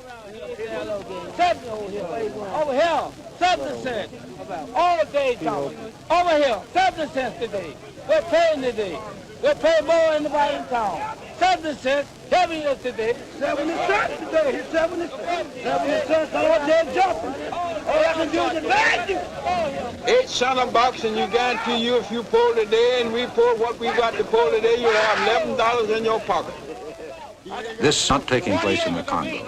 Over here, 70 cents. All day talking. Over here, 70 cents today. We're paying today. We're paying more than anybody in town. 70 cents, 7 years today. 70 cents today. He's 70 cents. 70 cents all day jumping. All I can do is advise you. 8 cents a box, and you guarantee you if you pull today and we pull what we got to pull today, you'll have $11 in your pocket. This is not taking place in the Congo.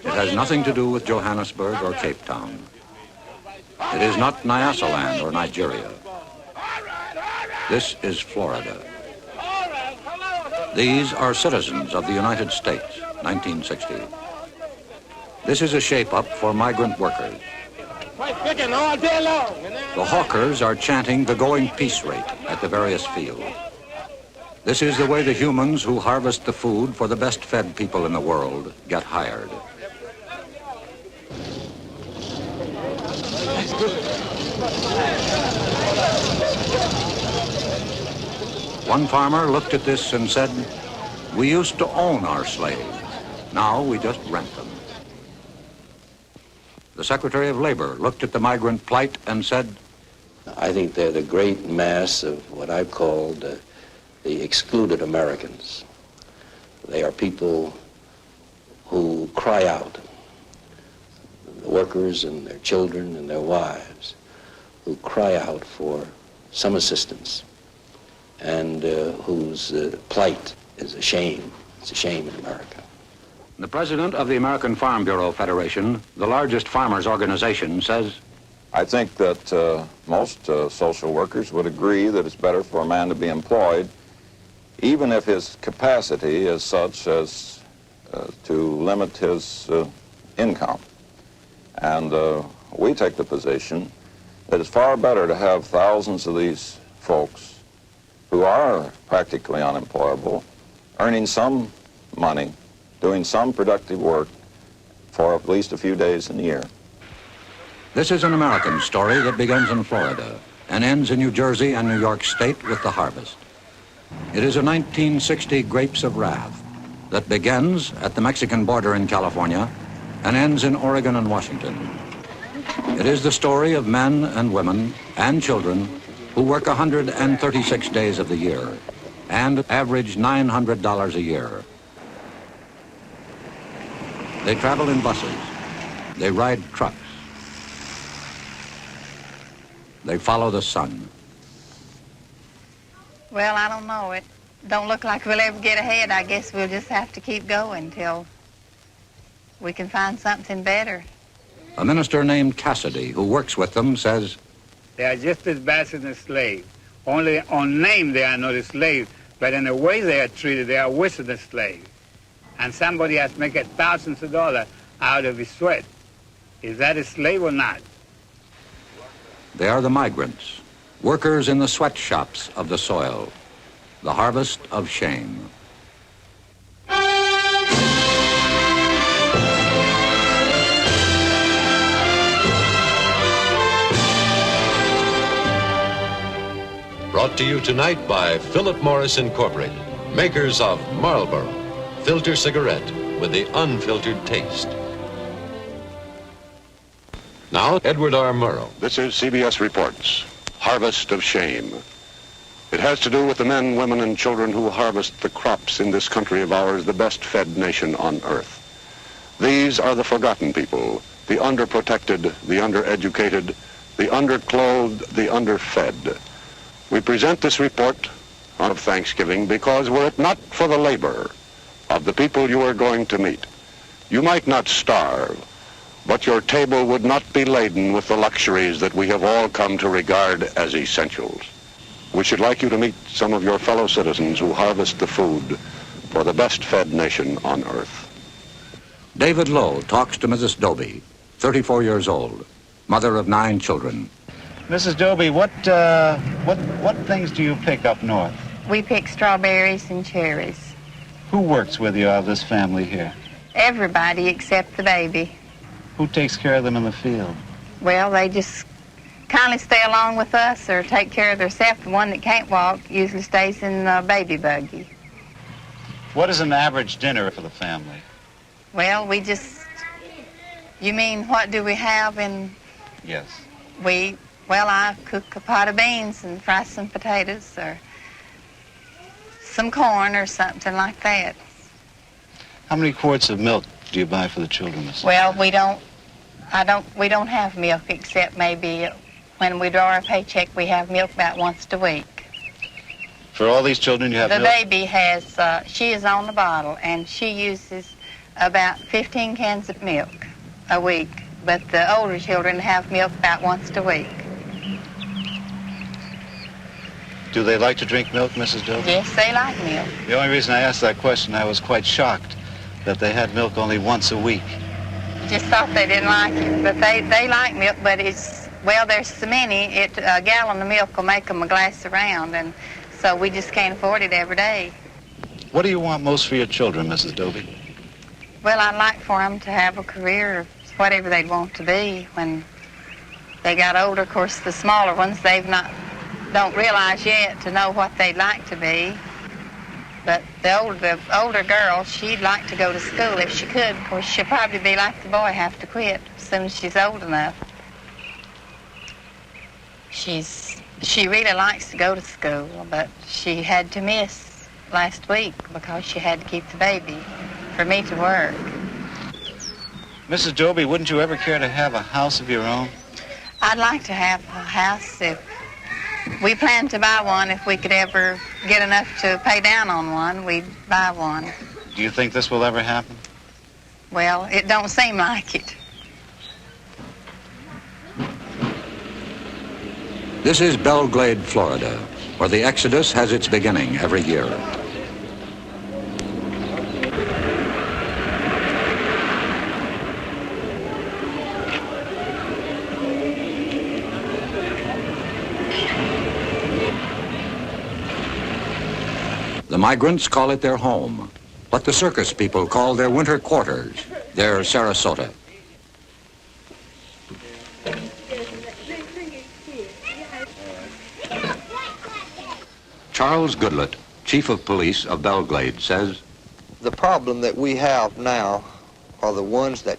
It has nothing to do with Johannesburg or Cape Town. It is not Nyasaland or Nigeria. This is Florida. These are citizens of the United States, 1960. This is a shape-up for migrant workers. The hawkers are chanting the going peace rate at the various fields. This is the way the humans who harvest the food for the best-fed people in the world get hired. One farmer looked at this and said, "We used to own our slaves. Now we just rent them." The Secretary of Labor looked at the migrant plight and said, "I think they're the great mass of what I've called the excluded Americans. They are people who cry out, the workers and their children and their wives, who cry out for some assistance, and whose plight is a shame. It's a shame in America." The president of the American Farm Bureau Federation, the largest farmers organization, says, "I think that most social workers would agree that it's better for a man to be employed, even if his capacity is such as to limit his income. And we take the position that it's far better to have thousands of these folks who are practically unemployable, earning some money, doing some productive work for at least a few days in the year." This is an American story that begins in Florida and ends in New Jersey and New York State with the harvest. It is a 1960 Grapes of Wrath that begins at the Mexican border in California and ends in Oregon and Washington. It is the story of men and women and children who work 136 days of the year and average $900 a year. They travel in buses. They ride trucks. They follow the sun. Well, I don't know. It don't look like we'll ever get ahead. I guess we'll just have to keep going till we can find something better. A minister named Cassidy, who works with them, says, "They are just as bad as the slaves. Only on name they are not a slave, but in the way they are treated, they are worse than the slave. And somebody has to make thousands of dollars out of his sweat. Is that a slave or not?" They are the migrants, workers in the sweatshops of the soil, the harvest of shame. Brought to you tonight by Philip Morris Incorporated, makers of Marlboro, filter cigarette with the unfiltered taste. Now, Edward R. Murrow. This is CBS Reports, Harvest of Shame. It has to do with the men, women, and children who harvest the crops in this country of ours, the best-fed nation on earth. These are the forgotten people, the underprotected, the undereducated, the underclothed, the underfed. We present this report on Thanksgiving because were it not for the labor of the people you are going to meet, you might not starve, but your table would not be laden with the luxuries that we have all come to regard as essentials. We should like you to meet some of your fellow citizens who harvest the food for the best-fed nation on earth. David Lowe talks to Mrs. Doby, 34 years old, mother of 9 children. Mrs. Doby, what things do you pick up north? We pick strawberries and cherries. Who works with you out of this family here? Everybody except the baby. Who takes care of them in the field? Well, they just kindly stay along with us or take care of themselves. The one that can't walk usually stays in the baby buggy. What is an average dinner for the family? Well, we just, you mean what do we have in? Yes. I cook a pot of beans and fry some potatoes or some corn or something like that. How many quarts of milk do you buy for the children, Mrs. Well, we don't have milk except maybe when we draw our paycheck, we have milk about once a week. For all these children, you have the milk? baby has, she is on the bottle, and she uses about 15 cans of milk a week. But the older children have milk about once a week. Do they like to drink milk, Mrs. Dobie? Yes, they like milk. The only reason I asked that question, I was quite shocked that they had milk only once a week. Just thought they didn't like it, but they like milk, but there's so many, a gallon of milk will make them a glass around, and so we just can't afford it every day. What do you want most for your children, Mrs. Dobie? Well, I'd like for them to have a career, whatever they'd want to be when they got older. Of course, the smaller ones, don't realize yet to know what they'd like to be. But the older girl, she'd like to go to school if she could. Of course, she'll probably be like the boy, have to quit as soon as she's old enough. She really likes to go to school, but she had to miss last week because she had to keep the baby for me to work. Mrs. Dobie, wouldn't you ever care to have a house of your own? I'd like to have a house. If we plan to buy one, if we could ever get enough to pay down on one, we'd buy one. Do you think this will ever happen? Well, it don't seem like it. This is Belglade, Florida, where the Exodus has its beginning every year. The migrants call it their home, what the circus people call their winter quarters, their Sarasota. Charles Goodlett, Chief of Police of Belglade, says, the problem that we have now are the ones that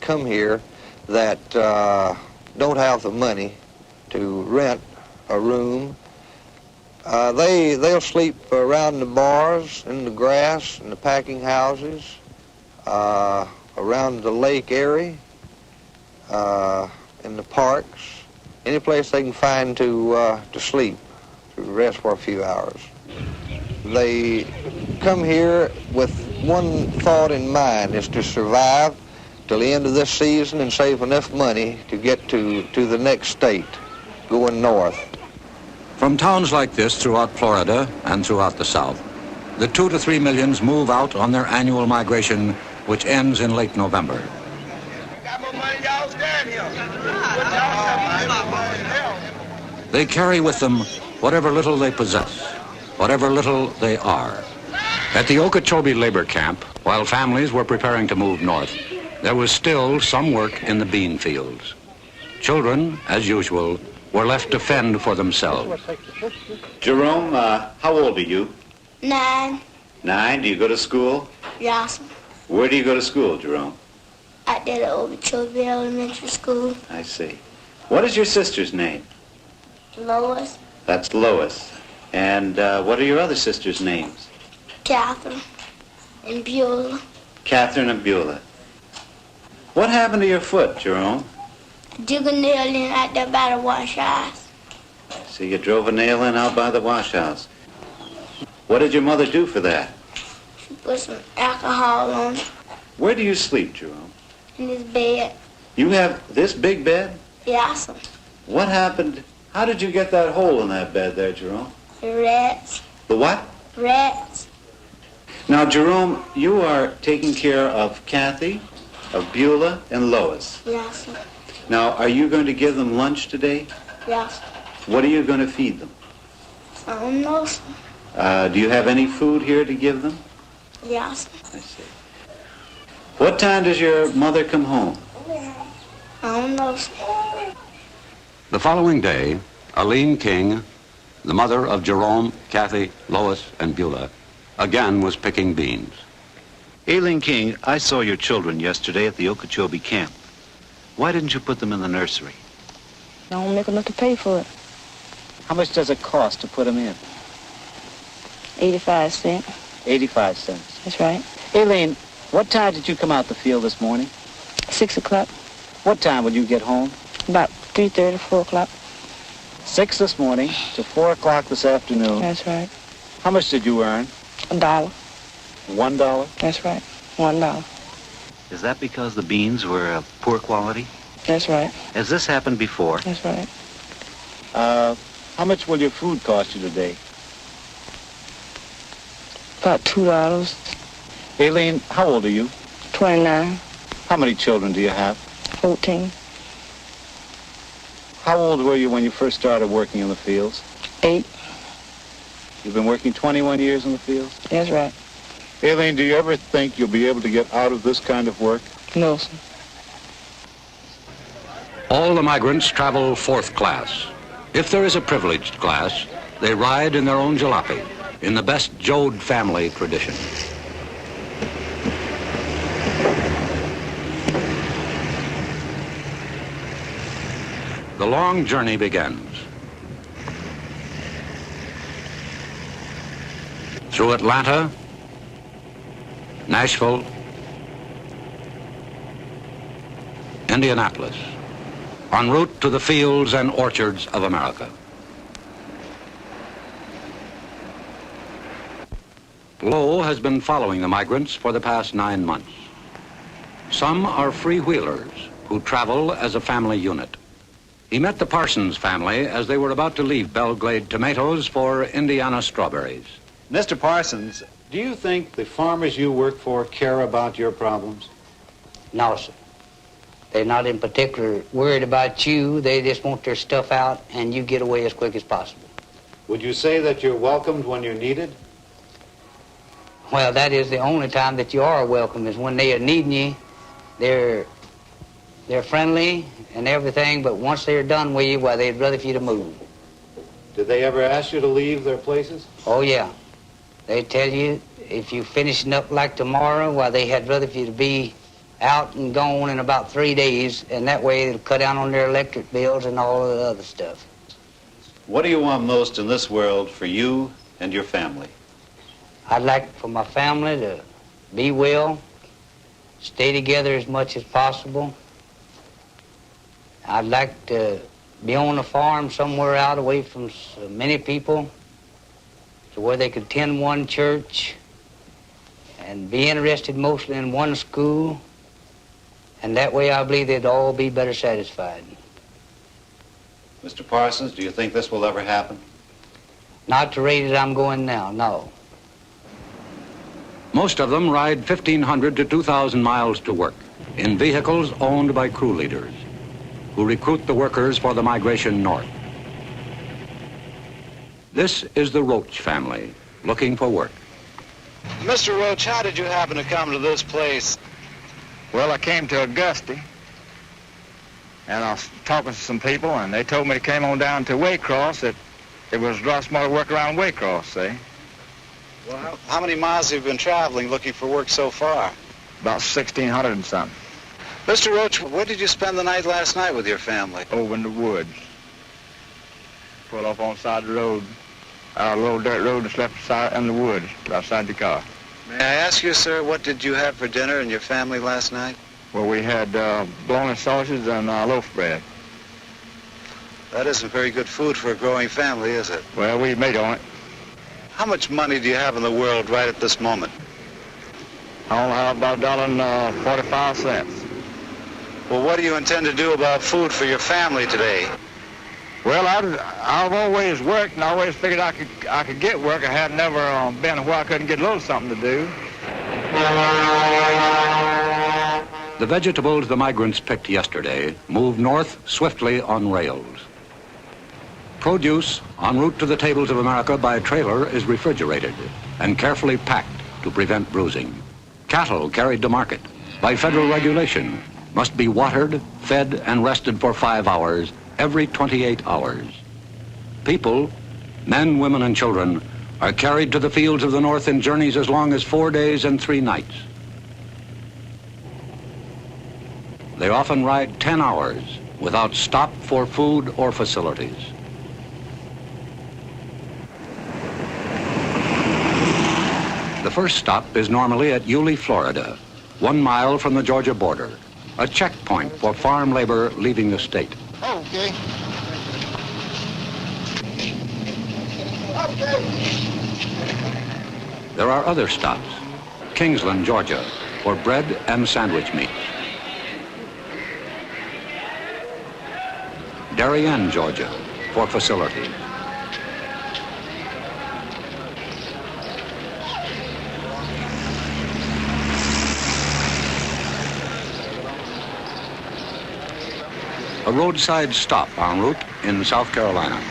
come here that don't have the money to rent a room. They'll sleep around the bars, in the grass, in the packing houses, around the lake area, in the parks, any place they can find to sleep, to rest for a few hours. They come here with one thought in mind, is to survive till the end of this season and save enough money to get to the next state, going north. From towns like this throughout Florida and throughout the South, the 2 to 3 millions move out on their annual migration, which ends in late November. They carry with them whatever little they possess, whatever little they are. At the Okeechobee labor camp, while families were preparing to move north, there was still some work in the bean fields. Children, as usual, were left to fend for themselves. Jerome, how old are you? 9. 9. Do you go to school? Yes. Where do you go to school, Jerome? At the Okeechobee Elementary School. I see. What is your sister's name? Lois. That's Lois. And what are your other sisters' names? Catherine and Beulah. Catherine and Beulah. What happened to your foot, Jerome? Dig a nail in out there by the wash house. So you drove a nail in out by the wash house. What did your mother do for that? She put some alcohol on it. Where do you sleep, Jerome? In his bed. You have this big bed? Yes. What happened? How did you get that hole in that bed there, Jerome? The rats. The what? Rats. Now, Jerome, you are taking care of Kathy, of Beulah, and Lois. Yes. Now, are you going to give them lunch today? Yes. What are you going to feed them? I don't know. Do you have any food here to give them? Yes. I see. What time does your mother come home? I don't know. The following day, Aline King, the mother of Jerome, Kathy, Lois, and Beulah, again was picking beans. Aileen King, I saw your children yesterday at the Okeechobee camp. Why didn't you put them in the nursery? I don't make enough to pay for it. How much does it cost to put them in? 85 cents. 85 cents. That's right. Aileen, what time did you come out the field this morning? 6 o'clock. What time would you get home? About 3:30, 4 o'clock. 6 this morning to 4 o'clock this afternoon. That's right. How much did you earn? $1. $1? That's right. $1. Is that because the beans were of poor quality? That's right. Has this happened before? That's right. How much will your food cost you today? About $2. Aileen, how old are you? 29. How many children do you have? 14. How old were you when you first started working in the fields? 8. You've been working 21 years in the fields? That's right. Aileen, do you ever think you'll be able to get out of this kind of work? No, sir. All the migrants travel fourth class. If there is a privileged class, they ride in their own jalopy, in the best Jode family tradition. The long journey begins. Through Atlanta, Nashville, Indianapolis, en route to the fields and orchards of America. Lowe has been following the migrants for the past 9 months. Some are freewheelers who travel as a family unit. He met the Parsons family as they were about to leave Belglade tomatoes for Indiana strawberries. Mr. Parsons, do you think the farmers you work for care about your problems? No, sir. They're not in particular worried about you. They just want their stuff out and you get away as quick as possible. Would you say that you're welcomed when you're needed? Well, that is the only time that you are welcome, is when they are needing you. They're friendly and everything, but once they're done with you, well, they'd rather for you to move. Did they ever ask you to leave their places? Oh, yeah. They tell you if you're finishing up like tomorrow, well, they had rather for you to be out and gone in about 3 days, and that way it'll cut down on their electric bills and all of the other stuff. What do you want most in this world for you and your family? I'd like for my family to be well, stay together as much as possible. I'd like to be on a farm somewhere out away from so many people, to where they could attend one church and be interested mostly in one school, and that way I believe they'd all be better satisfied. Mr. Parsons, do you think this will ever happen? Not at the rate that I'm going now, no. Most of them ride 1,500 to 2,000 miles to work in vehicles owned by crew leaders who recruit the workers for the migration north. This is the Roach family looking for work. Mr. Roach, how did you happen to come to this place? Well, I came to Augusta, and I was talking to some people, and they told me to come on down to Waycross, that it was a lot smarter work around Waycross, see? Well, how many miles have you been traveling looking for work so far? About 1,600 and something. Mr. Roach, where did you spend the night last night with your family? Over in the woods. Pulled off on the side of the road, a little dirt road, and slept in the woods outside the car. May I ask you, sir, what did you have for dinner and your family last night? Well, we had bologna sausage and loaf bread. That isn't very good food for a growing family, is it? Well, we made on it. How much money do you have in the world right at this moment? I only have about $1.45. Well, what do you intend to do about food for your family today? Well, I've always worked and I always figured I could get work. I had never been where I couldn't get a little something to do. The vegetables the migrants picked yesterday moved north swiftly on rails. Produce en route to the tables of America by trailer is refrigerated and carefully packed to prevent bruising. Cattle carried to market by federal regulation must be watered, fed, and rested for 5 hours every 28 hours. People, men, women, and children, are carried to the fields of the north in journeys as long as 4 days and 3 nights. They often ride 10 hours without stop for food or facilities. The first stop is normally at Yulee, Florida, 1 mile from the Georgia border, a checkpoint for farm labor leaving the state. Okay. There are other stops. Kingsland, Georgia, for bread and sandwich meats. Darien, Georgia, for facilities. A roadside stop en route in South Carolina.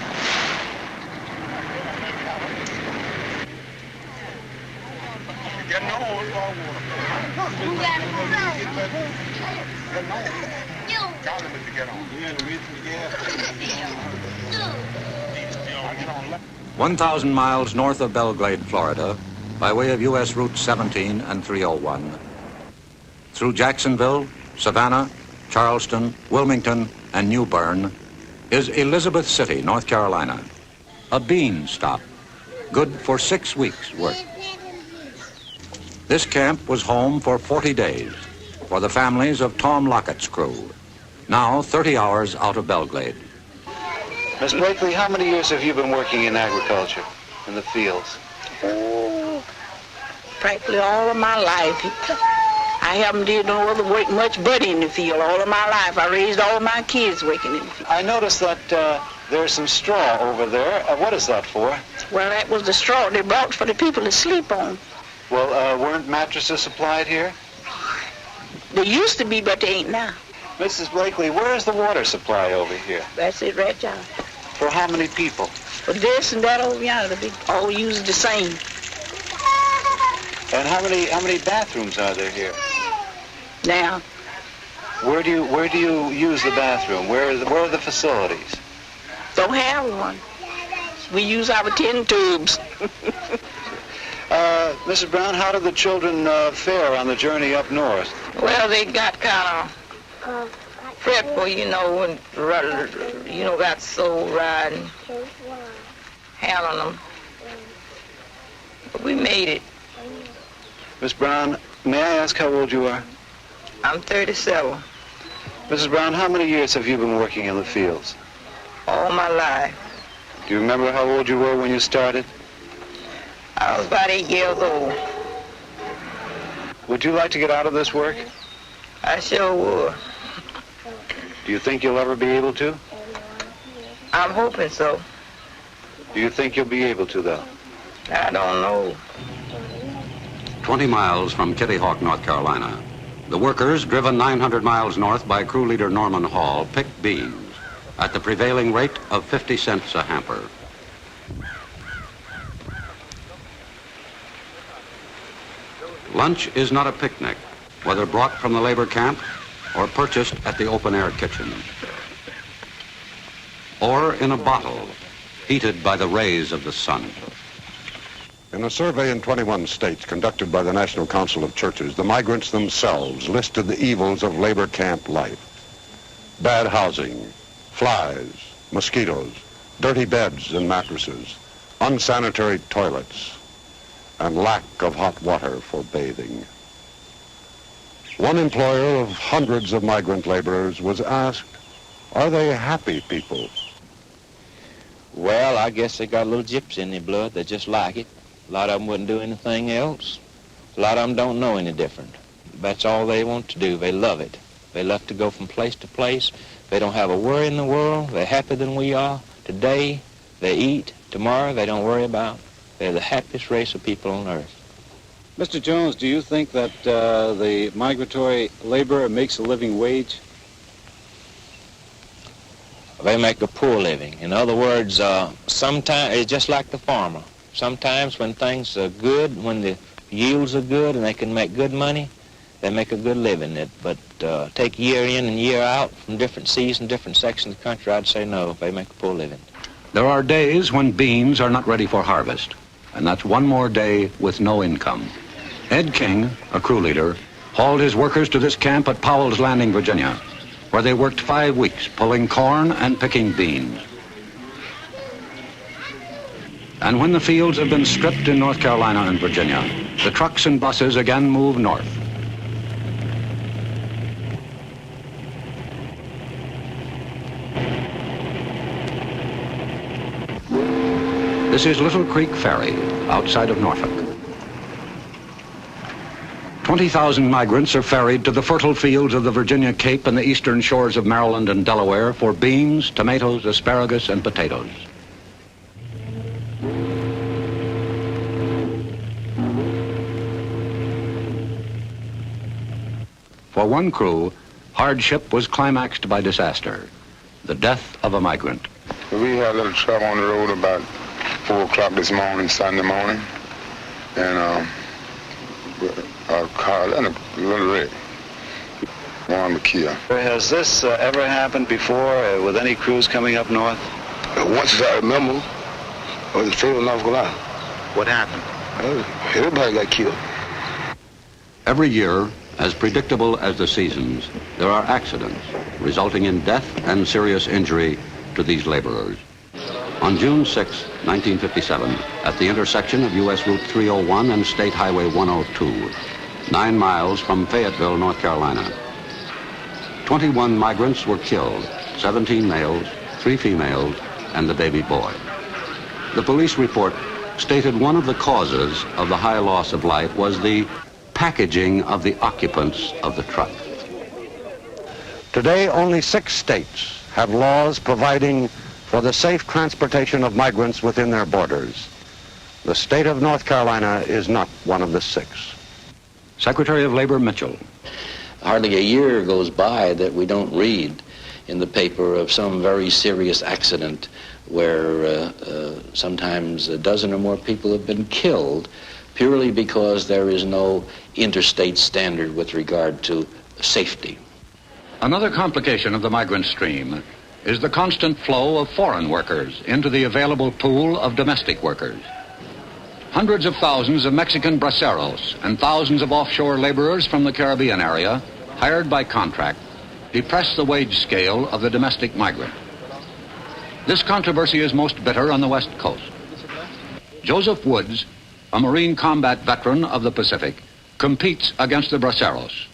One 1,000 miles north of Belgrade, Florida, by way of U.S. Route 17 and 301, through Jacksonville, Savannah, Charleston, Wilmington, and New Bern, is Elizabeth City, North Carolina, a bean stop, good for 6 weeks' work. This camp was home for 40 days for the families of Tom Lockett's crew, now 30 hours out of Belgrade. Miss Blakely, how many years have you been working in agriculture, in the fields? Oh, practically all of my life. I haven't did no other work much but in the field all of my life. I raised all my kids working in the field. I noticed that there's some straw over there. What is that for? Well, that was the straw they brought for the people to sleep on. Well, weren't mattresses supplied here? They used to be, but they ain't now. Mrs. Blakely, where is the water supply over here? That's it right there. For how many people? For this and that over yonder, they all use the same. And how many bathrooms are there here? Now. Where do you use the bathroom? Where are the facilities? Don't have one. We use our tin tubes. Mrs. Brown, how did the children fare on the journey up north? Well, they got kind of fretful, and got so riding, handling them. But we made it. Miss Brown, may I ask how old you are? I'm 37. Mrs. Brown, how many years have you been working in the fields? All my life. Do you remember how old you were when you started? I was about 8 years old. Would you like to get out of this work? I sure would. Do you think you'll ever be able to? I'm hoping so. Do you think you'll be able to, though? I don't know. 20 miles from Kitty Hawk, North Carolina, the workers, driven 900 miles north by crew leader Norman Hall, picked beans at the prevailing rate of 50 cents a hamper. Lunch is not a picnic, whether brought from the labor camp or purchased at the open-air kitchen, or in a bottle, heated by the rays of the sun. In a survey in 21 states conducted by the National Council of Churches, the migrants themselves listed the evils of labor camp life. Bad housing, flies, mosquitoes, dirty beds and mattresses, unsanitary toilets, and lack of hot water for bathing. One employer of hundreds of migrant laborers was asked, are they happy people? Well, I guess they got a little gypsy in their blood. They just like it. A lot of them wouldn't do anything else. A lot of them don't know any different. That's all they want to do. They love it. They love to go from place to place. They don't have a worry in the world. They're happier than we are. Today, they eat. Tomorrow, they don't worry about. They're the happiest race of people on earth. Mr. Jones, do you think that the migratory laborer makes a living wage? They make a poor living. In other words, sometimes it's just like the farmer. Sometimes when things are good, when the yields are good and they can make good money, they make a good living. But take year in and year out from different seasons, different sections of the country, I'd say no, they make a poor living. There are days when beans are not ready for harvest. and that's one more day with no income. Ed King, a crew leader, hauled his workers to this camp at Powell's Landing, Virginia, where they worked 5 weeks pulling corn and picking beans. And when the fields have been stripped in North Carolina and Virginia, the trucks and buses again move north. This is Little Creek Ferry, outside of Norfolk. 20,000 migrants are ferried to the fertile fields of the Virginia Cape and the eastern shores of Maryland and Delaware for beans, tomatoes, asparagus, and potatoes. For one crew, hardship was climaxed by disaster, the death of a migrant. We had a little trouble on the road about 4 o'clock this morning, Sunday morning, and our car in a little wreck. One was killed. Has this ever happened before with any crews coming up north? Once I remember, I was in Fayetteville, North Carolina. What happened? Everybody got killed. Every year, as predictable as the seasons, there are accidents resulting in death and serious injury to these laborers. On June 6, 1957, at the intersection of U.S. Route 301 and State Highway 102, 9 miles from Fayetteville, North Carolina, 21 migrants were killed, 17 males, 3 females, and the baby boy. The police report stated one of the causes of the high loss of life was the packaging of the occupants of the truck. Today, only 6 states have laws providing for the safe transportation of migrants within their borders. The state of North Carolina is not one of the 6. Secretary of Labor Mitchell. Hardly a year goes by that we don't read in the paper of some very serious accident where sometimes a dozen or more people have been killed purely because there is no interstate standard with regard to safety. Another complication of the migrant stream is the constant flow of foreign workers into the available pool of domestic workers. Hundreds of thousands of Mexican braceros and thousands of offshore laborers from the Caribbean area, hired by contract, depress the wage scale of the domestic migrant. This controversy is most bitter on the West Coast. Joseph Woods, a Marine combat veteran of the Pacific, competes against the braceros.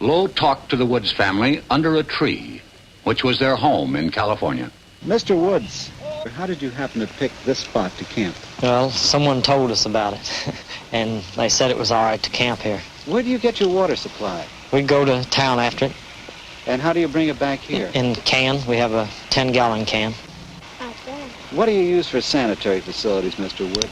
Lowe talked to the Woods family under a tree, which was their home in California. Mr. Woods, how did you happen to pick this spot to camp? Well, someone told us about it, and they said it was all right to camp here. Where do you get your water supply? We go to town after it. And how do you bring it back here? In cans. We have a 10-gallon can. What do you use for sanitary facilities, Mr. Woods?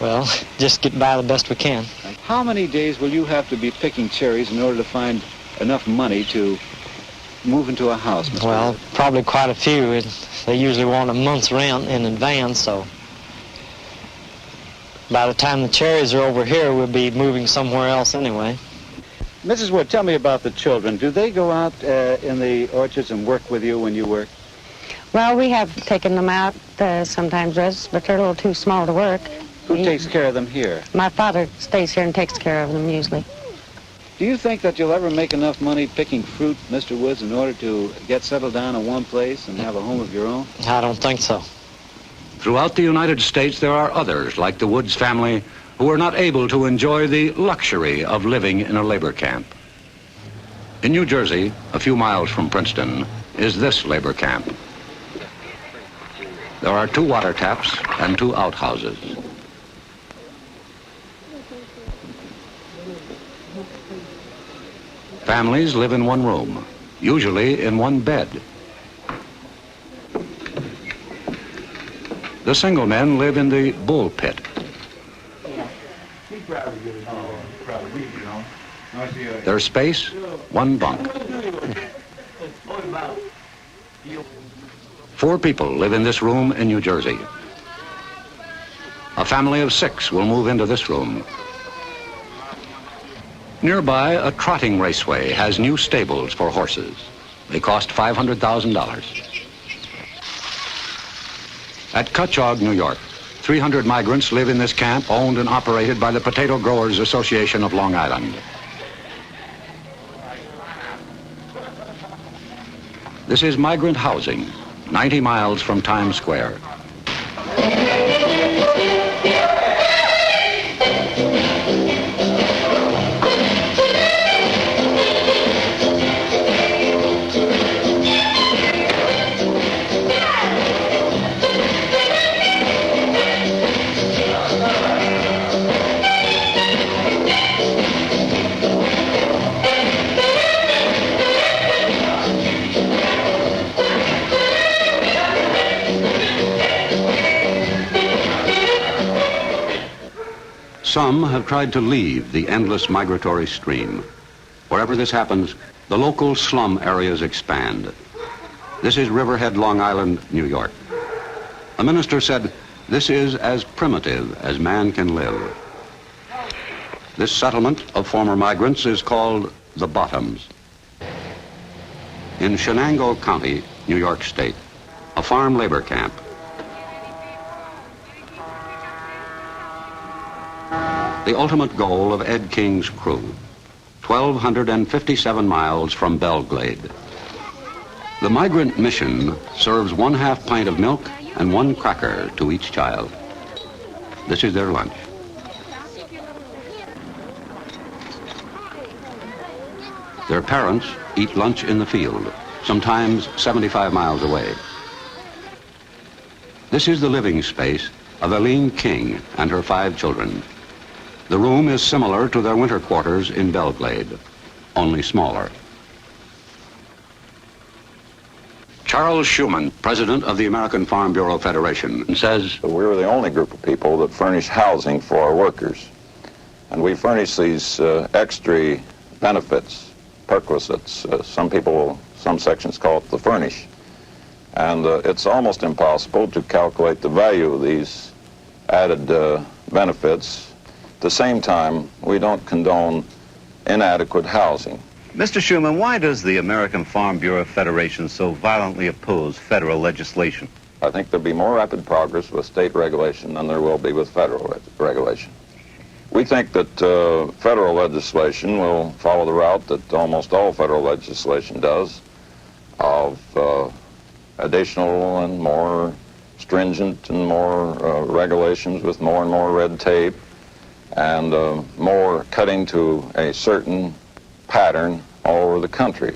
Well, just get by the best we can. How many days will you have to be picking cherries in order to find enough money to move into a house, Mr. Well, Woods? probably quite a few. They usually want a month's rent in advance, so by the time the cherries are over here, we'll be moving somewhere else anyway. Mrs. Wood, tell me about the children. Do they go out in the orchards and work with you when you work? Well, we have taken them out sometimes, but they're a little too small to work. Who takes care of them here? My father stays here and takes care of them usually. Do you think that you'll ever make enough money picking fruit, Mr. Woods, in order to get settled down in one place and have a home of your own? I don't think so. Throughout the United States, there are others, like the Woods family, who are not able to enjoy the luxury of living in a labor camp. In New Jersey, a few miles from Princeton, is this labor camp. There are 2 water taps and 2 outhouses. Families live in one room, usually in one bed. The single men live in the bull pit. Their space, 1 bunk. 4 people live in this room in New Jersey. A family of 6 will move into this room. Nearby, a trotting raceway has new stables for horses. They cost $500,000. At Cutchogue, New York, 300 migrants live in this camp owned and operated by the Potato Growers Association of Long Island. This is migrant housing, 90 miles from Times Square. Some have tried to leave the endless migratory stream. Wherever this happens, the local slum areas expand. This is Riverhead, Long Island, New York. A minister said, "This is as primitive as man can live." This settlement of former migrants is called the Bottoms. In Shenango County, New York State, a farm labor camp. The ultimate goal of Ed King's crew, 1,257 miles from Belglade. The migrant mission serves 1/2 pint of milk and 1 cracker to each child. This is their lunch. Their parents eat lunch in the field, sometimes 75 miles away. This is the living space of Eileen King and her 5 children. The room is similar to their winter quarters in Belglade, only smaller. Charles Schumann, president of the American Farm Bureau Federation, says, "We were the only group of people that furnish housing for our workers. And we furnish these extra benefits, perquisites. Some sections call it the furnish. And it's almost impossible to calculate the value of these added benefits. At the same time, we don't condone inadequate housing." Mr. Schumann, why does the American Farm Bureau Federation so violently oppose federal legislation? I think there'll be more rapid progress with state regulation than there will be with federal regulation. We think that federal legislation will follow the route that almost all federal legislation does, of additional and more stringent and more regulations with more and more red tape, and more cutting to a certain pattern all over the country.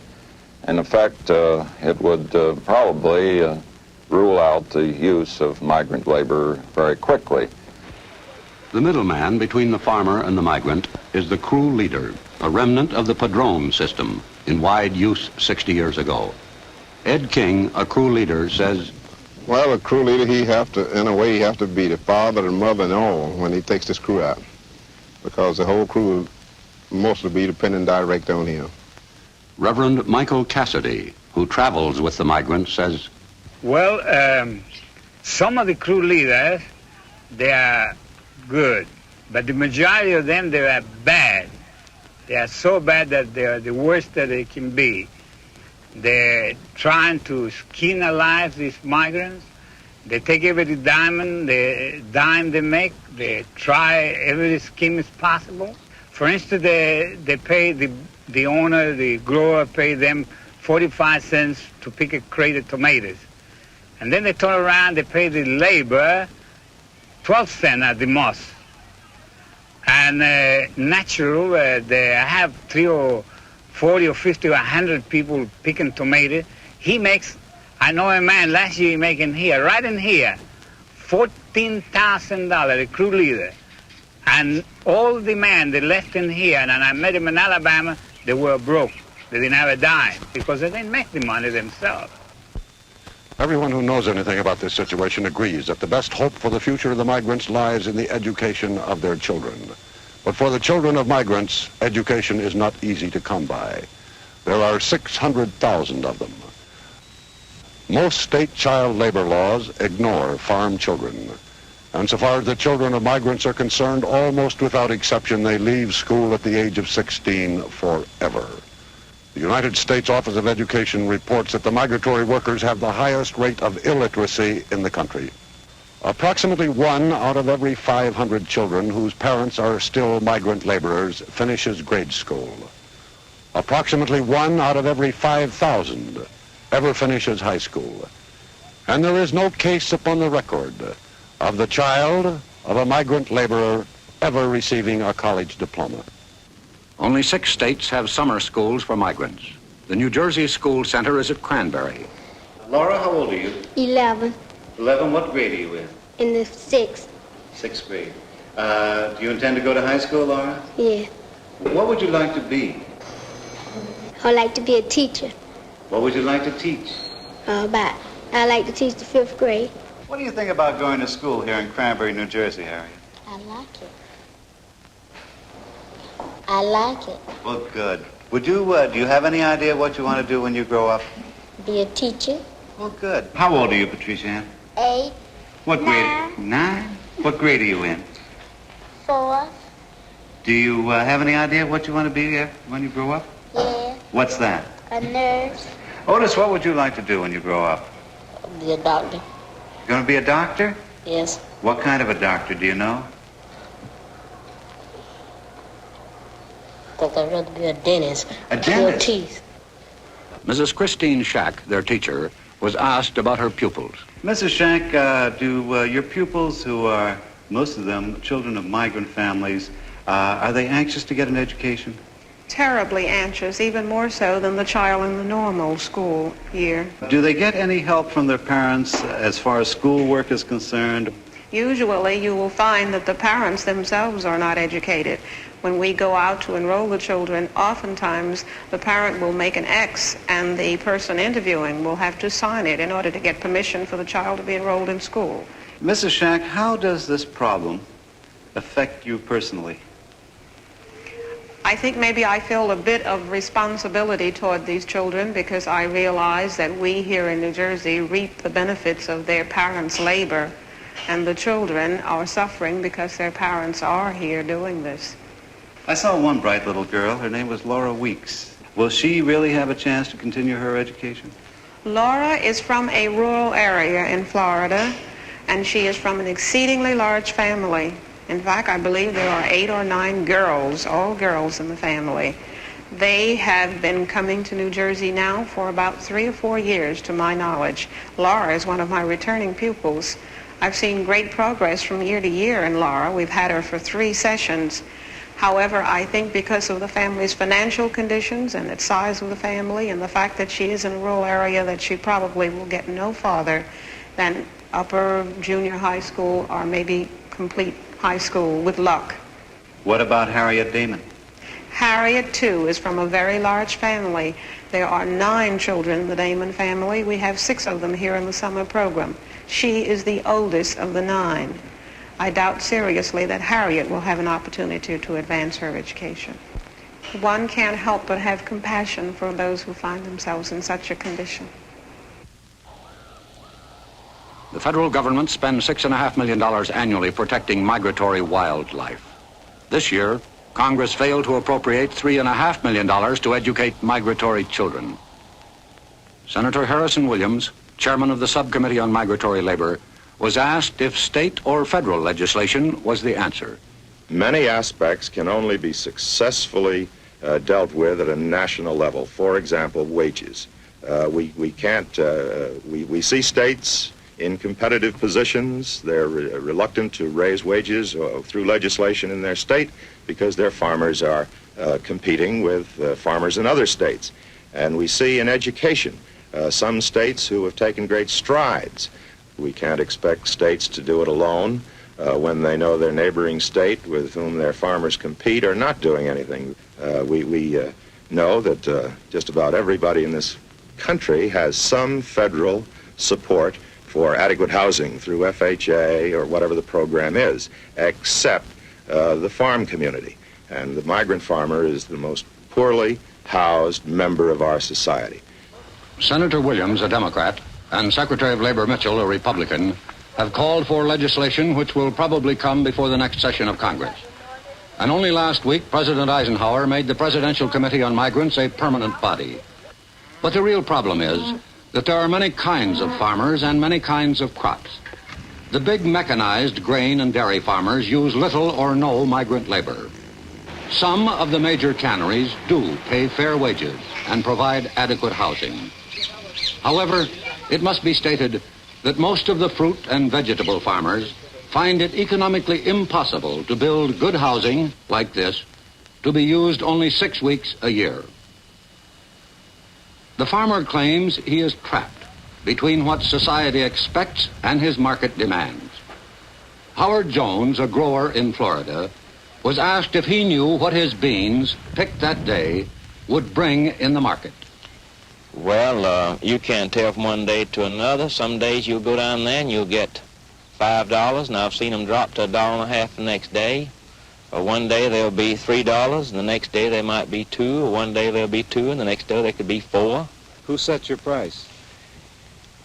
And in fact, it would probably rule out the use of migrant labor very quickly. the middleman between the farmer and the migrant is the crew leader, a remnant of the padrone system in wide use 60 years ago. Ed King, a crew leader, says, well, a crew leader, he have to, in a way, he have to be the father and mother and all when he takes this crew out, because the whole crew will mostly be dependent direct on him. Reverend Michael Cassidy, who travels with the migrants, says, well, some of the crew leaders, they are good, but the majority of them, they are bad. They are so bad that they are the worst that they can be. They're trying to skin alive these migrants. They take every dime they make. They try every scheme is possible. For instance, they pay the owner, the grower, pay them 45 cents to pick a crate of tomatoes. And then they turn around, they pay the labor 12 cents at the most. And natural, they have 3 or 40 or 50 or 100 people picking tomatoes. He makes, I know a man last year making here, right in here, $14,000, a crew leader. And all the men they left in here, and I met him in Alabama, they were broke. They didn't have a dime because they didn't make the money themselves. Everyone who knows anything about this situation agrees that the best hope for the future of the migrants lies in the education of their children. But for the children of migrants, education is not easy to come by. There are 600,000 of them. Most state child labor laws ignore farm children. And so far as the children of migrants are concerned, almost without exception, they leave school at the age of 16 forever. The United States Office of Education reports that the migratory workers have the highest rate of illiteracy in the country. Approximately 1 out of every 500 children whose parents are still migrant laborers finishes grade school. Approximately 1 out of every 5,000 ever finishes high school. And there is no case upon the record of the child of a migrant laborer ever receiving a college diploma. Only 6 states have summer schools for migrants. The New Jersey School Center is at Cranberry. Laura, how old are you? 11, 11. What grade are you in? in the 6th. 6th grade. Do you intend to go to high school, Laura? Yeah. What would you like to be? I like to be a teacher. What would you like to teach? I like to teach the 5th grade. What do you think about going to school here in Cranberry, New Jersey, Harriet? I like it. I like it. Well, good. Would you, do you have any idea what you want to do when you grow up? Be a teacher. Well, good. How old are you, Patricia Ann? 8. What grade? 9. What grade are you in? 4. Do you have any idea what you want to be when you grow up? Yeah. What's that? A nurse. Otis, what would you like to do when you grow up? Be a doctor. You going to be a doctor? Yes. What kind of a doctor, do you know? I think I'd rather be a dentist. A dentist? Cure teeth. Mrs. Christine Shack, their teacher, was asked about her pupils. Mrs. Shack, do your pupils, who are, most of them, children of migrant families, are they anxious to get an education? Terribly anxious, even more so than the child in the normal school year. Do they get any help from their parents as far as schoolwork is concerned? Usually you will find that the parents themselves are not educated. When we go out to enroll the children, oftentimes the parent will make an X and the person interviewing will have to sign it in order to get permission for the child to be enrolled in school. Mrs. Shack, how does this problem affect you personally? I think maybe I feel a bit of responsibility toward these children because I realize that we here in New Jersey reap the benefits of their parents' labor, and the children are suffering because their parents are here doing this. I saw one bright little girl. Her name was Laura Weeks. Will she really have a chance to continue her education? Laura is from a rural area in Florida, and she is from an exceedingly large family. In fact, I believe there are 8 or 9 girls, all girls in the family. They have been coming to New Jersey now for about 3 or 4 years, to my knowledge. Laura is one of my returning pupils. I've seen great progress from year to year in Laura. We've had her for 3 sessions. However, I think because of the family's financial conditions and the size of the family and the fact that she is in a rural area, that she probably will get no farther than upper junior high school or maybe complete high school with luck. What about Harriet Damon? Harriet, too, is from a very large family. There are 9 children in the Damon family. We have 6 of them here in the summer program. She is the oldest of the 9. I doubt seriously that Harriet will have an opportunity to advance her education. One can't help but have compassion for those who find themselves in such a condition. The federal government spends $6.5 million annually protecting migratory wildlife. This year, Congress failed to appropriate $3.5 million to educate migratory children. Senator Harrison Williams, chairman of the Subcommittee on Migratory Labor, was asked if state or federal legislation was the answer. Many aspects can only be successfully dealt with at a national level. For example, wages. We see states in competitive positions. They're reluctant to raise wages through legislation in their state because their farmers are competing with farmers in other states. And we see in education some states who have taken great strides. We can't expect states to do it alone when they know their neighboring state with whom their farmers compete are not doing anything. We know that just about everybody in this country has some federal support for adequate housing through FHA or whatever the program is, except the farm community. And the migrant farmer is the most poorly housed member of our society. Senator Williams, a Democrat, and Secretary of Labor Mitchell, a Republican, have called for legislation which will probably come before the next session of Congress. And only last week, President Eisenhower made the Presidential Committee on Migrants a permanent body. But the real problem is that there are many kinds of farmers and many kinds of crops. The big mechanized grain and dairy farmers use little or no migrant labor. Some of the major canneries do pay fair wages and provide adequate housing. However, it must be stated that most of the fruit and vegetable farmers find it economically impossible to build good housing like this to be used only 6 weeks a year. The farmer claims he is trapped between what society expects and his market demands. Howard Jones, a grower in Florida, was asked if he knew what his beans, picked that day, would bring in the market. Well, you can't tell from one day to another. Some days you'll go down there and you'll get $5, and I've seen them drop to $1.50 the next day. Or one day they'll be $3, and the next day they might be $2, or one day they'll be $2, and the next day they could be $4. Who sets your price?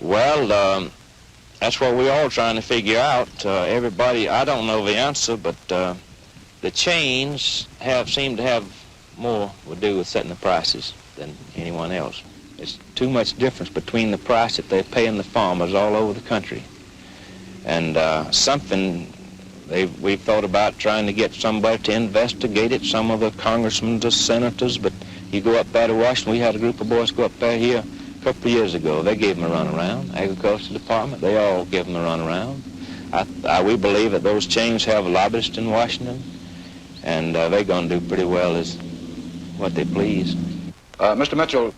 Well, that's what we're all trying to figure out. Everybody, I don't know the answer, but the chains seem to have more to do with setting the prices than anyone else. There's too much difference between the price that they're paying the farmers all over the country. And we've thought about trying to get somebody to investigate it, some of the congressmen, the senators, but you go up there to Washington, we had a group of boys go up there here a couple of years ago. They gave them a runaround. Agriculture Department, they all give them a runaround. We believe that those chains have lobbyists in Washington, and they're going to do pretty well as what they please. Mr. Mitchell,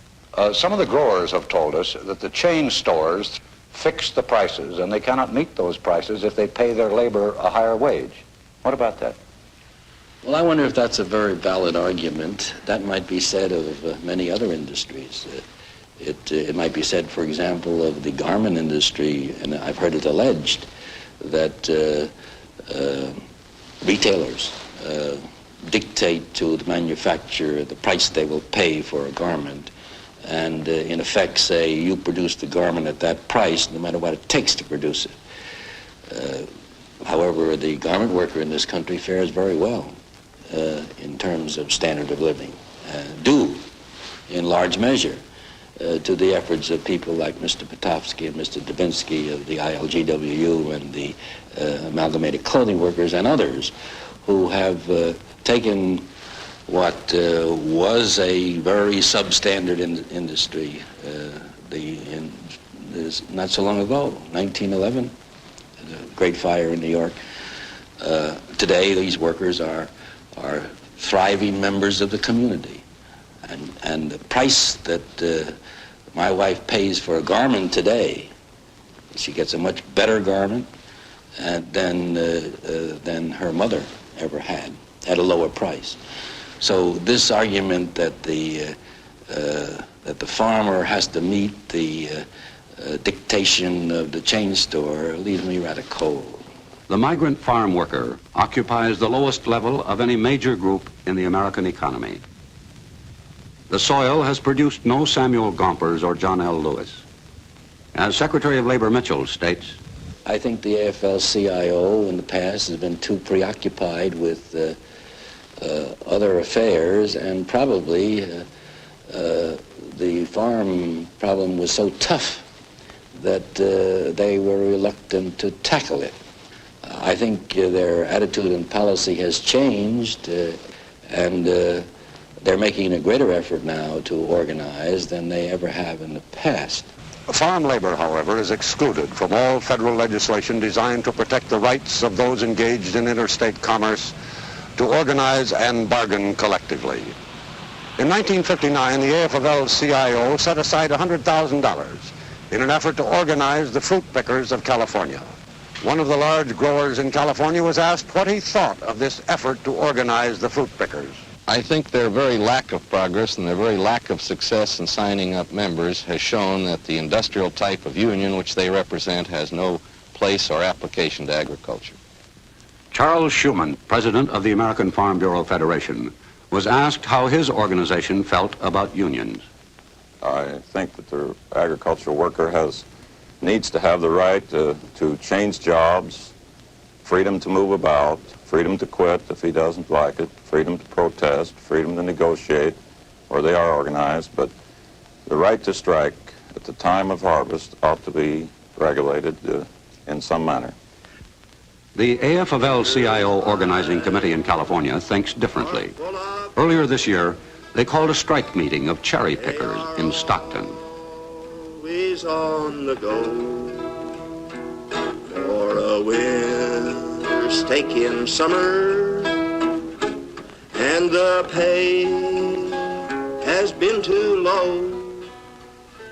some of the growers have told us that the chain stores fix the prices, and they cannot meet those prices if they pay their labor a higher wage. What about that? Well, I wonder if that's a very valid argument. That might be said of many other industries. It might be said, for example, of the garment industry, and I've heard it alleged that retailers dictate to the manufacturer the price they will pay for a garment, and in effect say, you produce the garment at that price no matter what it takes to produce it. However, the garment worker in this country fares very well in terms of standard of living, due in large measure to the efforts of people like Mr. Potofsky and Mr. Davinsky of the ILGWU and the Amalgamated Clothing Workers and others who have taken what was a very substandard industry not so long ago, 1911, the Great Fire in New York. Today, these workers are thriving members of the community. And the price that my wife pays for a garment today, she gets a much better garment than her mother ever had at a lower price. So this argument that the farmer has to meet the dictation of the chain store leaves me rather cold. The migrant farm worker occupies the lowest level of any major group in the American economy. The soil has produced no Samuel Gompers or John L. Lewis. As Secretary of Labor Mitchell states, I think the AFL-CIO in the past has been too preoccupied with other affairs, and probably the farm problem was so tough that they were reluctant to tackle it. I think their attitude and policy has changed, and they're making a greater effort now to organize than they ever have in the past. Farm labor, however, is excluded from all federal legislation designed to protect the rights of those engaged in interstate commerce to organize and bargain collectively. In 1959, the AFL-CIO set aside $100,000 in an effort to organize the fruit pickers of California. One of the large growers in California was asked what he thought of this effort to organize the fruit pickers. I think their very lack of progress and their very lack of success in signing up members has shown that the industrial type of union which they represent has no place or application to agriculture. Charles Schumann, president of the American Farm Bureau Federation, was asked how his organization felt about unions. I think that the agricultural worker needs to have the right to change jobs, freedom to move about, freedom to quit if he doesn't like it, freedom to protest, freedom to negotiate where they are organized, but the right to strike at the time of harvest ought to be regulated in some manner. The AFL-CIO Organizing Committee in California thinks differently. Earlier this year, they called a strike meeting of cherry pickers in Stockton. Always on the go for a winter steak in summer, and the pay has been too low.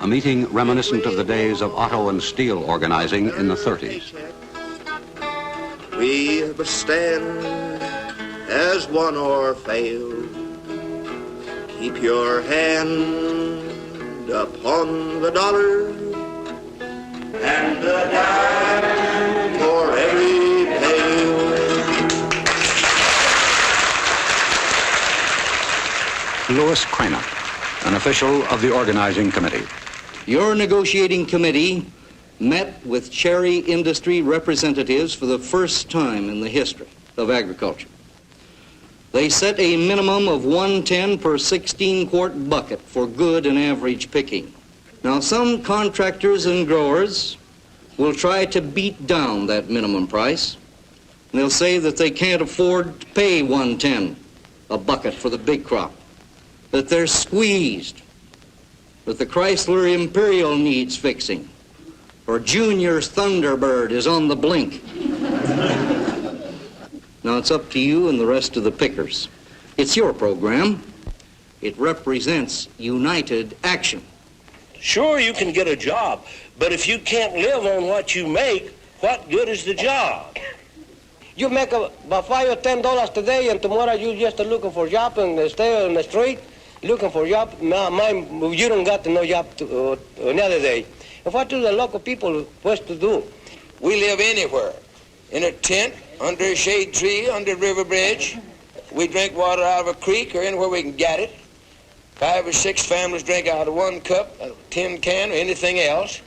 A meeting reminiscent of the days of auto and steel organizing in the 30s. We must stand as one or fail. Keep your hand upon the dollar and the dime for every pail. Louis Craner, an official of the organizing committee. Your negotiating committee met with cherry industry representatives for the first time in the history of agriculture. They set a minimum of 110 per 16-quart bucket for good and average picking. Now, some contractors and growers will try to beat down that minimum price. And they'll say that they can't afford to pay 110 a bucket for the big crop, that they're squeezed, that the Chrysler Imperial needs fixing, or Junior's Thunderbird is on the blink. Now it's up to you and the rest of the pickers. It's your program. It represents united action. Sure, you can get a job, but if you can't live on what you make, what good is the job? You make about $5 or $10 today, and tomorrow you just looking for a job and stay on the street looking for a job. You don't got no job another day. And what do the local people supposed to do? We live anywhere, in a tent, under a shade tree, under a river bridge. We drink water out of a creek or anywhere we can get it. 5 or 6 families drink out of one cup, a tin can, or anything else.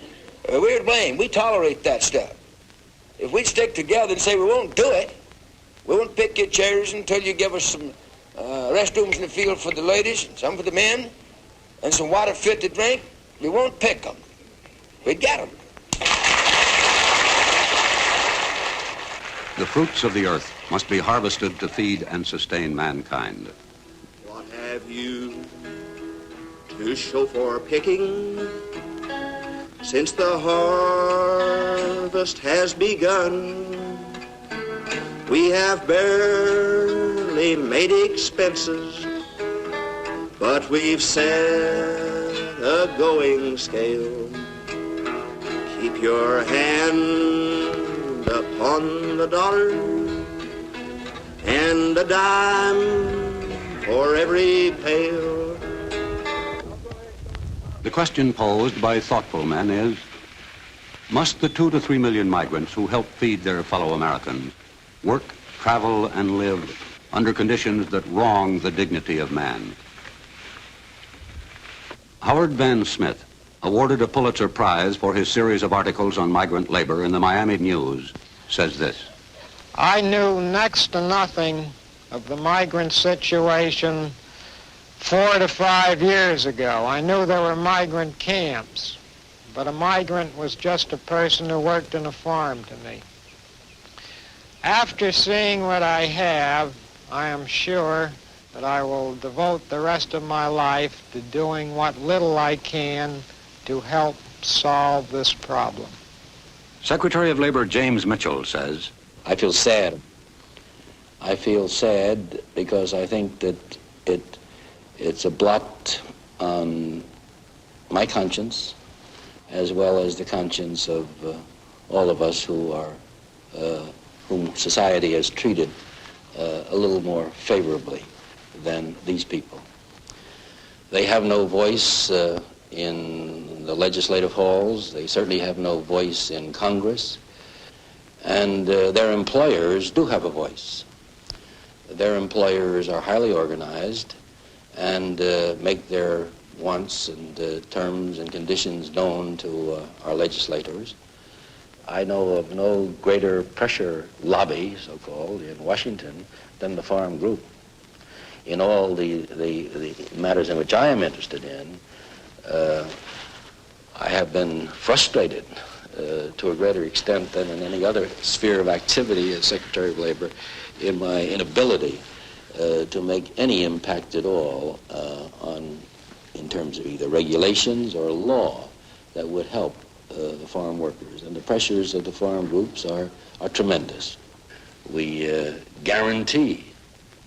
We're to blame. We tolerate that stuff. If we stick together and say we won't do it, we won't pick your cherries until you give us some restrooms in the field for the ladies, some for the men, and some water fit to drink, we won't pick them. We'd get them. The fruits of the earth must be harvested to feed and sustain mankind. What have you to show for picking since the harvest has begun? We have barely made expenses, but we've set a going scale. Keep your hand upon the dollar and a dime for every pail. The question posed by thoughtful men is, must the 2 to 3 million migrants who help feed their fellow Americans work, travel, and live under conditions that wrong the dignity of man? Howard Van Smith, awarded a Pulitzer Prize for his series of articles on migrant labor in the Miami News, says this. I knew next to nothing of the migrant situation 4 to 5 years ago. I knew there were migrant camps, but a migrant was just a person who worked in a farm to me. After seeing what I have, I am sure that I will devote the rest of my life to doing what little I can to help solve this problem. Secretary of Labor James Mitchell says, I feel sad. I feel sad because I think that it's a blot on my conscience as well as the conscience of all of us who are, whom society has treated a little more favorably than these people. They have no voice in the legislative halls. They certainly have no voice in Congress. And their employers do have a voice. Their employers are highly organized and make their wants and terms and conditions known to our legislators. I know of no greater pressure lobby, so-called, in Washington than the farm group. In all the matters in which I am interested in, I have been frustrated to a greater extent than in any other sphere of activity as Secretary of Labor in my inability to make any impact at all in terms of either regulations or law that would help the farm workers. And the pressures of the farm groups are tremendous. We guarantee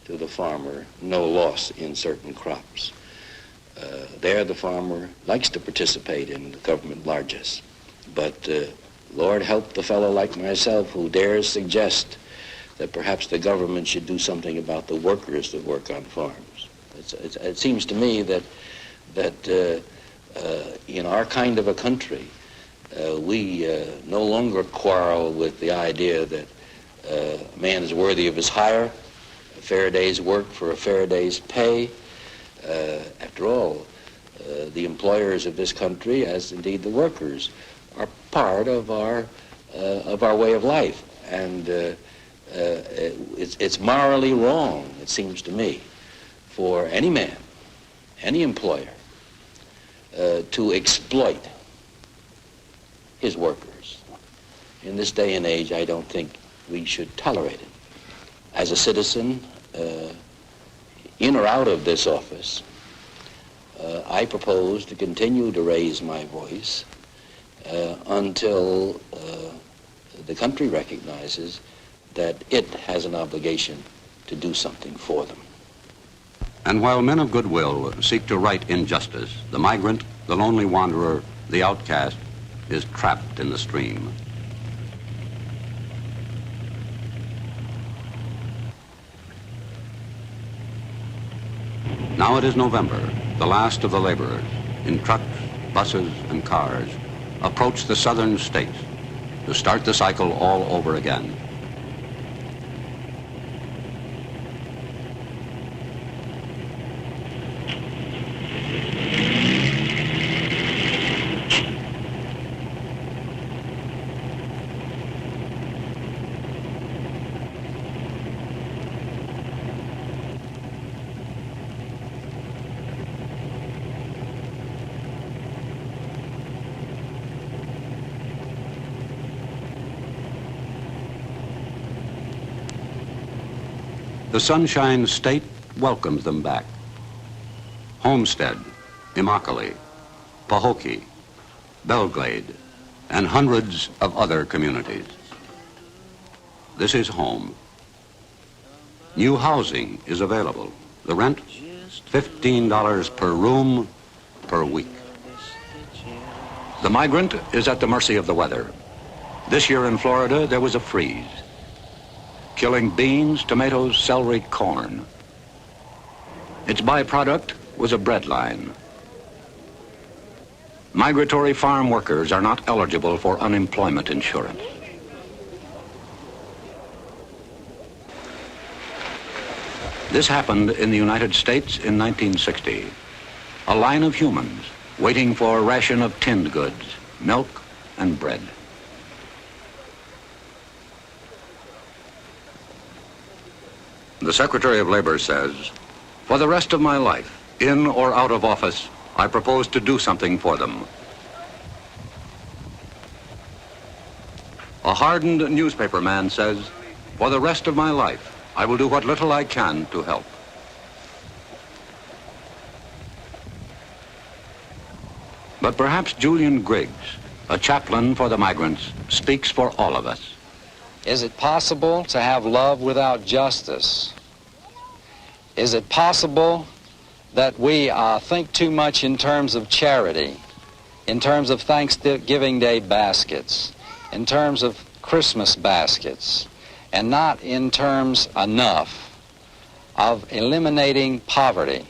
to the farmer no loss in certain crops. There the farmer likes to participate in the government largesse. But Lord help the fellow like myself who dares suggest that perhaps the government should do something about the workers that work on farms. It seems to me that in our kind of a country, we no longer quarrel with the idea that a man is worthy of his hire, a fair day's work for a fair day's pay. After all, the employers of this country, as indeed the workers, are part of our way of life, and it's morally wrong, it seems to me, for any man, any employer, to exploit his workers. In this day and age, I don't think we should tolerate it. As a citizen, in or out of this office, I propose to continue to raise my voice until the country recognizes that it has an obligation to do something for them. And while men of goodwill seek to right injustice, the migrant, the lonely wanderer, the outcast, is trapped in the stream. Now it is November. The last of the laborers, in trucks, buses, and cars, approach the southern states to start the cycle all over again. The Sunshine State welcomes them back. Homestead, Immokalee, Pahokee, Belglade, and hundreds of other communities. This is home. New housing is available. The rent, $15 per room per week. The migrant is at the mercy of the weather. This year in Florida, there was a freeze, killing beans, tomatoes, celery, corn. Its byproduct was a bread line. Migratory farm workers are not eligible for unemployment insurance. This happened in the United States in 1960. A line of humans waiting for a ration of tinned goods, milk and bread. The Secretary of Labor says, for the rest of my life, in or out of office, I propose to do something for them. A hardened newspaper man says, for the rest of my life, I will do what little I can to help. But perhaps Julian Griggs, a chaplain for the migrants, speaks for all of us. Is it possible to have love without justice? Is it possible that we think too much in terms of charity, in terms of Thanksgiving Day baskets, in terms of Christmas baskets, and not in terms enough of eliminating poverty?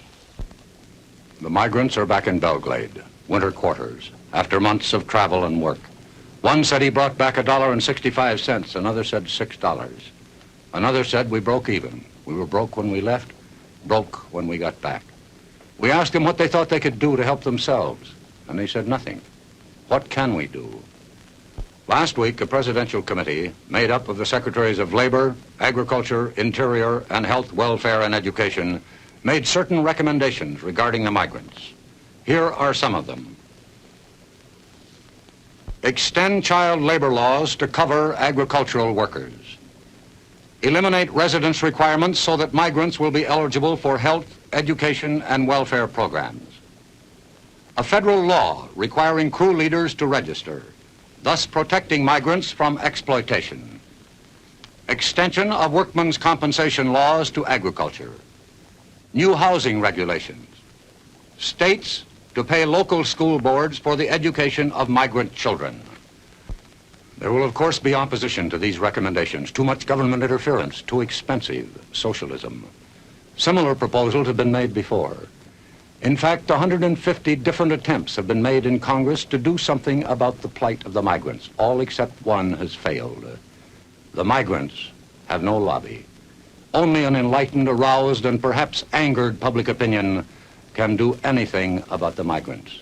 The migrants are back in Belglade, winter quarters, after months of travel and work. One said he brought back $1.65, another said $6. Another said we broke even. We were broke when we left, broke when we got back. We asked them what they thought they could do to help themselves, and they said nothing. What can we do? Last week, a presidential committee made up of the Secretaries of Labor, Agriculture, Interior, and Health, Welfare, and Education made certain recommendations regarding the migrants. Here are some of them. Extend child labor laws to cover agricultural workers. Eliminate residence requirements so that migrants will be eligible for health, education, and welfare programs. A federal law requiring crew leaders to register, thus protecting migrants from exploitation. Extension of workmen's compensation laws to agriculture. New housing regulations. States to pay local school boards for the education of migrant children. There will, of course, be opposition to these recommendations. Too much government interference, too expensive, socialism. Similar proposals have been made before. In fact, 150 different attempts have been made in Congress to do something about the plight of the migrants. All except one has failed. The migrants have no lobby. Only an enlightened, aroused, and perhaps angered public opinion can do anything about the migrants.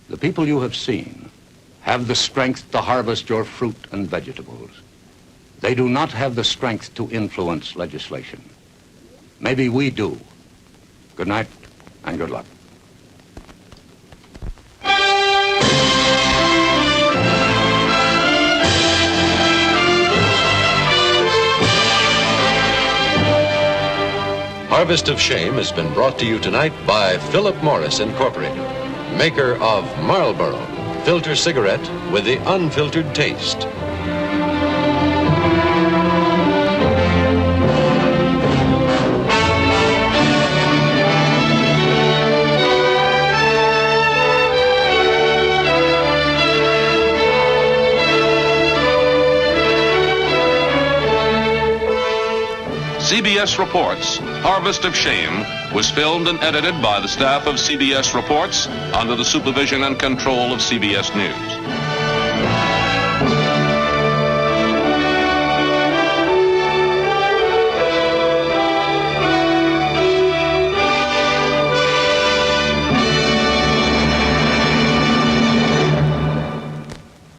The people you have seen have the strength to harvest your fruit and vegetables. They do not have the strength to influence legislation. Maybe we do. Good night and good luck. Harvest of Shame has been brought to you tonight by Philip Morris Incorporated, maker of Marlboro, filter cigarette with the unfiltered taste. CBS Reports, Harvest of Shame, was filmed and edited by the staff of CBS Reports under the supervision and control of CBS News.